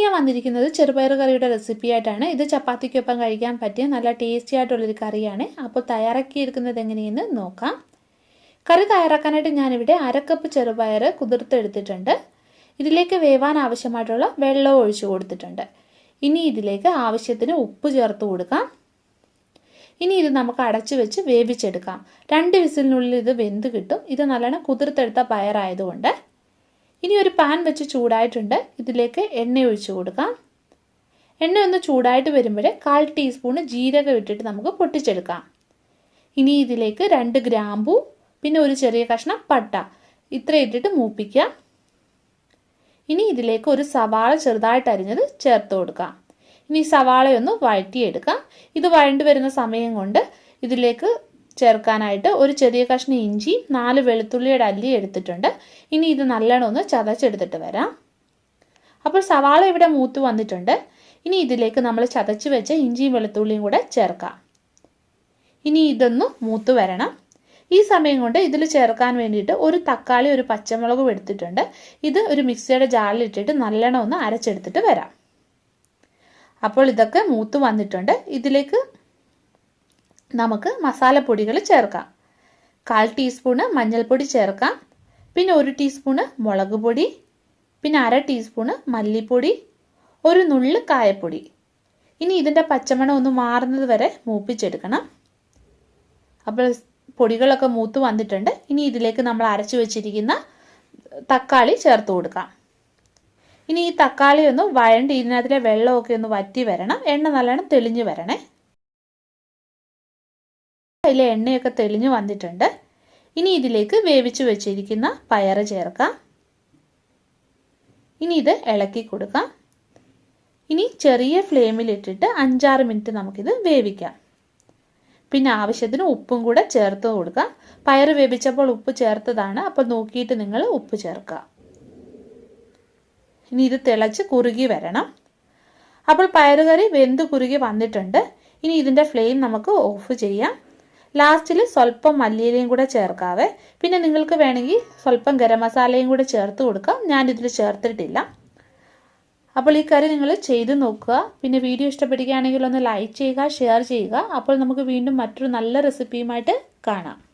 ഞാൻ വന്നിരിക്കുന്നത് ചെറുപയർ കറിയുടെ റെസിപ്പി ആയിട്ടാണ്. ഇത് ചപ്പാത്തിക്കൊപ്പം കഴിക്കാൻ പറ്റിയ നല്ല ടേസ്റ്റി ആയിട്ടുള്ളൊരു കറിയാണ്. അപ്പോൾ തയ്യാറാക്കിയെടുക്കുന്നത് എങ്ങനെയെന്ന് നോക്കാം. കറി തയ്യാറാക്കാനായിട്ട് ഞാനിവിടെ 1/2 കപ്പ് ചെറുപയർ കുതിർത്തെടുത്തിട്ടുണ്ട്. ഇതിലേക്ക് വേവാൻ ആവശ്യമായിട്ടുള്ള വെള്ളം ഒഴിച്ചു കൊടുത്തിട്ടുണ്ട്. ഇനി ഇതിലേക്ക് ആവശ്യത്തിന് ഉപ്പ് ചേർത്ത് കൊടുക്കാം. ഇനി ഇത് നമുക്ക് അടച്ചു വെച്ച് വേവിച്ചെടുക്കാം. 2 വിസിലിനുള്ളിൽ ഇത് വെന്ത് കിട്ടും. ഇത് നല്ലോണം കുതിർത്തെടുത്ത പയറായതുകൊണ്ട്. ഇനി ഒരു പാൻ വെച്ച് ചൂടായിട്ടുണ്ട്. ഇതിലേക്ക് എണ്ണ ഒഴിച്ചു കൊടുക്കാം. എണ്ണ ഒന്ന് ചൂടായിട്ട് വരുമ്പോഴേ 1/4 ടീസ്പൂൺ ജീരകം ഇട്ടിട്ട് നമുക്ക് പൊട്ടിച്ചെടുക്കാം. ഇനി ഇതിലേക്ക് 2 ഗ്രാമ്പൂ, പിന്നെ ഒരു ചെറിയ കഷ്ണം പട്ട, ഇത്ര ഇട്ടിട്ട് മൂപ്പിക്കാം. ഇനി ഇതിലേക്ക് ഒരു സവാള ചെറുതായിട്ട് അരിഞ്ഞത് ചേർത്ത് കൊടുക്കാം. ഇനി സവാളയൊന്ന് വഴറ്റിയെടുക്കാം. ഇത് വഴണ്ടി വരുന്ന സമയം കൊണ്ട് ഇതിലേക്ക് ചേർക്കാനായിട്ട് ഒരു ചെറിയ കഷ്ണം ഇഞ്ചി, 4 വെളുത്തുള്ളിയുടെ അല്ലി എടുത്തിട്ടുണ്ട്. ഇനി ഇത് നല്ലോണം ഒന്ന് ചതച്ചെടുത്തിട്ട് വരാം. അപ്പോൾ സവാള ഇവിടെ മൂത്ത് വന്നിട്ടുണ്ട്. ഇനി ഇതിലേക്ക് നമ്മൾ ചതച്ച് വെച്ച ഇഞ്ചിയും വെളുത്തുള്ളിയും കൂടെ ചേർക്കാം. ഇനി ഇതൊന്ന് മൂത്ത് വരണം. ഈ സമയം കൊണ്ട് ഇതിൽ ചേർക്കാൻ വേണ്ടിയിട്ട് ഒരു തക്കാളി, ഒരു പച്ചമുളകും എടുത്തിട്ടുണ്ട്. ഇത് ഒരു മിക്സിയുടെ ജാറിൽ ഇട്ടിട്ട് നല്ലോണം ഒന്ന് അരച്ചെടുത്തിട്ട് വരാം. അപ്പോൾ ഇതൊക്കെ മൂത്ത് വന്നിട്ടുണ്ട്. ഇതിലേക്ക് നമുക്ക് മസാലപ്പൊടികൾ ചേർക്കാം. 1/4 ടീസ്പൂണ് മഞ്ഞൾപ്പൊടി ചേർക്കാം. പിന്നെ 1 ടീസ്പൂണ് മുളക് പൊടി, പിന്നെ 1/2 ടീസ്പൂണ് മല്ലിപ്പൊടി, ഒരു നുള്ള് കായപ്പൊടി. ഇനി ഇതിൻ്റെ പച്ചമണം ഒന്ന് മാറുന്നത് വരെ മൂപ്പിച്ചെടുക്കണം. അപ്പോൾ പൊടികളൊക്കെ മൂത്ത് വന്നിട്ടുണ്ട്. ഇനി ഇതിലേക്ക് നമ്മൾ അരച്ചു വെച്ചിരിക്കുന്ന തക്കാളി ചേർത്ത് കൊടുക്കാം. ഇനി ഈ തക്കാളി ഒന്ന് വഴണ്ട് ഇതിനകത്തിലെ വെള്ളമൊക്കെ ഒന്ന് വറ്റി വരണം. എണ്ണ നല്ലോണം തെളിഞ്ഞു വരണേ. അതിലെ എണ്ണയൊക്കെ തെളിഞ്ഞു വന്നിട്ടുണ്ട്. ഇനി ഇതിലേക്ക് വേവിച്ച് വെച്ചിരിക്കുന്ന പയറ് ചേർക്കാം. ഇനി ഇത് ഇളക്കി കൊടുക്കാം. ഇനി ചെറിയ ഫ്ലെയിമിലിട്ടിട്ട് 5-6 മിനിറ്റ് നമുക്കിത് വേവിക്കാം. പിന്നെ ആവശ്യത്തിന് ഉപ്പും കൂടെ ചേർത്ത് കൊടുക്കാം. പയറ് വേവിച്ചപ്പോൾ ഉപ്പ് ചേർത്തതാണ്. അപ്പോൾ നോക്കിയിട്ട് നിങ്ങൾ ഉപ്പ് ചേർക്കുക. ഇനി ഇത് തിളച്ച് കുറുകി വരണം. അപ്പോൾ പയറുകറി വെന്ത് കുറുകി വന്നിട്ടുണ്ട്. ഇനി ഇതിൻ്റെ ഫ്ലെയിം നമുക്ക് ഓഫ് ചെയ്യാം. ലാസ്റ്റിൽ സ്വല്പം മല്ലിയിലയും കൂടെ ചേർക്കാവേ. പിന്നെ നിങ്ങൾക്ക് വേണമെങ്കിൽ സ്വല്പം ഗരം മസാലയും കൂടെ ചേർത്ത് കൊടുക്കാം. ഞാനിതിൽ ചേർത്തിട്ടില്ല. അപ്പോൾ ഈ കറി നിങ്ങൾ ചെയ്ത് നോക്കുക. പിന്നെ വീഡിയോ ഇഷ്ടപ്പെടുകയാണെങ്കിൽ ഒന്ന് ലൈക്ക് ചെയ്യുക, ഷെയർ ചെയ്യുക. അപ്പോൾ നമുക്ക് വീണ്ടും മറ്റൊരു നല്ല റെസിപ്പിയുമായിട്ട് കാണാം.